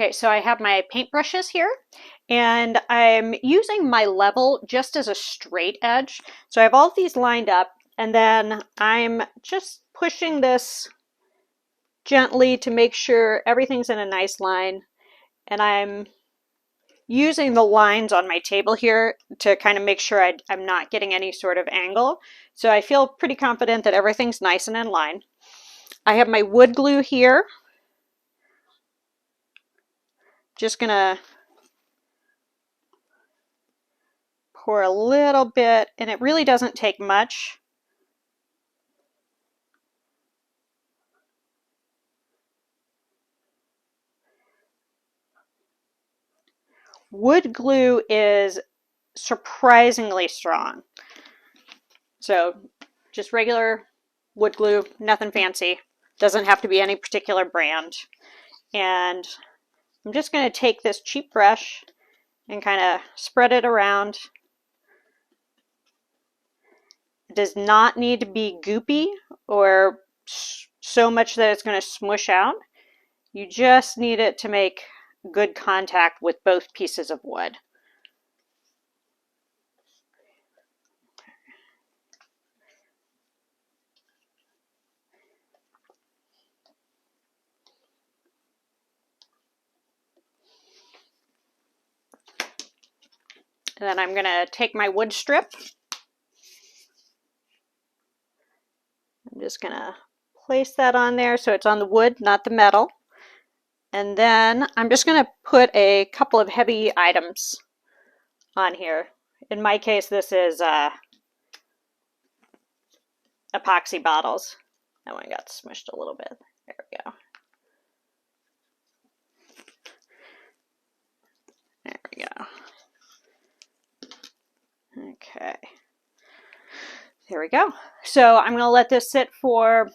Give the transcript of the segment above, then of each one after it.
Okay, so I have my paintbrushes here, and I'm using my level just as a straight edge. So I have all of these lined up, and then I'm just pushing this gently to make sure everything's in a nice line. And I'm using the lines on my table here to kind of make sure I'm not getting any sort of angle. So I feel pretty confident that everything's nice and in line. I have my wood glue here. Just gonna pour a little bit, and it really doesn't take much. Wood glue is surprisingly strong. So just regular wood glue, nothing fancy. Doesn't have to be any particular brand. And I'm just going to take this cheap brush and kind of spread it around. It does not need to be goopy or so much that it's going to smush out. You just need it to make good contact with both pieces of wood. And then I'm going to take my wood strip. I'm just going to place that on there so it's on the wood, not the metal. And then I'm just going to put a couple of heavy items on here. In my case, this is epoxy bottles. That one got smushed a little bit. There we go. There we go. Okay. There we go. So I'm going to let this sit for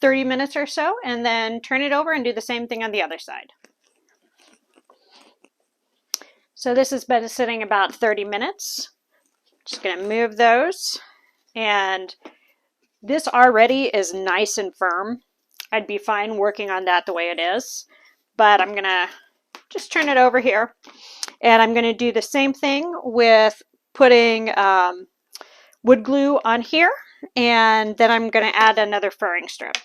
30 minutes or so and then turn it over and do the same thing on the other side. So this has been sitting about 30 minutes. Just going to move those, and this already is nice and firm. I'd be fine working on that the way it is, but I'm going to just turn it over here, and I'm going to do the same thing with putting wood glue on here, and then I'm going to add another furring strip.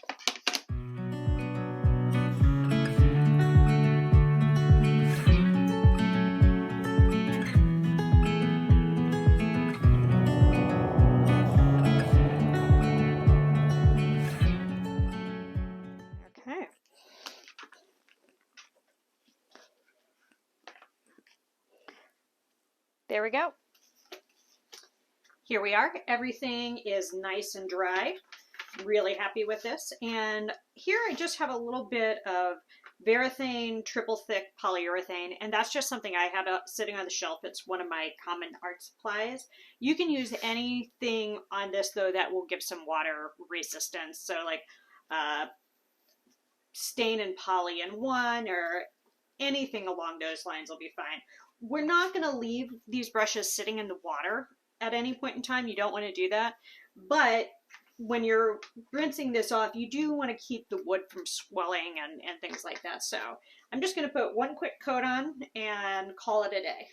Okay. There we go. Here we are. Everything is nice and dry. Really happy with this. And here I just have a little bit of Varathane triple thick polyurethane, and that's just something I had sitting on the shelf. It's one of my common art supplies. You can use anything on this though that will give some water resistance. So like stain and poly in one, or anything along those lines will be fine. We're not going to leave these brushes sitting in the water at any point in time. You don't want to do that. But when you're rinsing this off, you do want to keep the wood from swelling and things like that. So I'm just going to put one quick coat on and call it a day.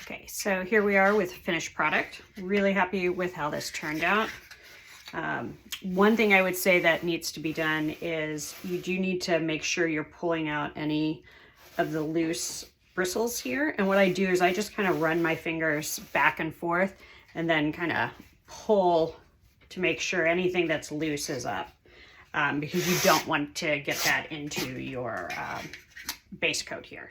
Okay, so here we are with finished product. Really happy with how this turned out. One thing I would say that needs to be done is you do need to make sure you're pulling out any of the loose bristles here. And what I do is I just kind of run my fingers back and forth and then kind of pull to make sure anything that's loose is up, because you don't want to get that into your base coat here.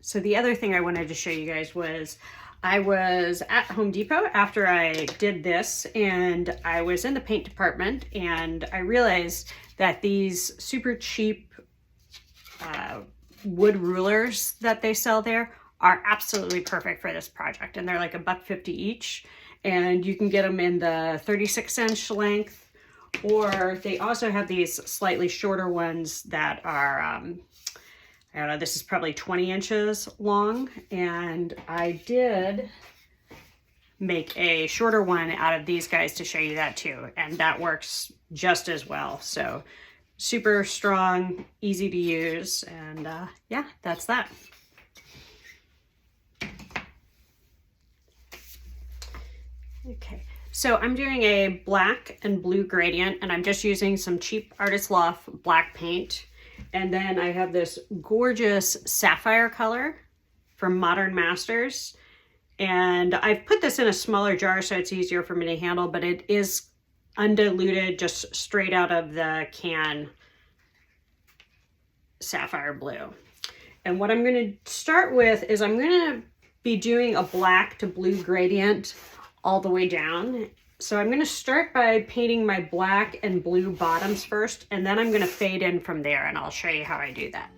So the other thing I wanted to show you guys was I was at Home Depot after I did this, and I was in the paint department, and I realized that these super cheap wood rulers that they sell there are absolutely perfect for this project. And they're like $1.50 each, and you can get them in the 36-inch length Or they also have these slightly shorter ones that are, I don't know, this is probably 20 inches long. And I did make a shorter one out of these guys to show you that too. And that works just as well. So super strong, easy to use. And yeah, that's that. Okay. So I'm doing a black and blue gradient, and I'm just using some cheap Artist Loft black paint. And then I have this gorgeous sapphire color from Modern Masters. And I've put this in a smaller jar so it's easier for me to handle, but it is undiluted, just straight out of the can sapphire blue. And what I'm going to start with is I'm going to be doing a black to blue gradient all the way down. So I'm going to start by painting my black and blue bottoms first, and then I'm going to fade in from there, and I'll show you how I do that.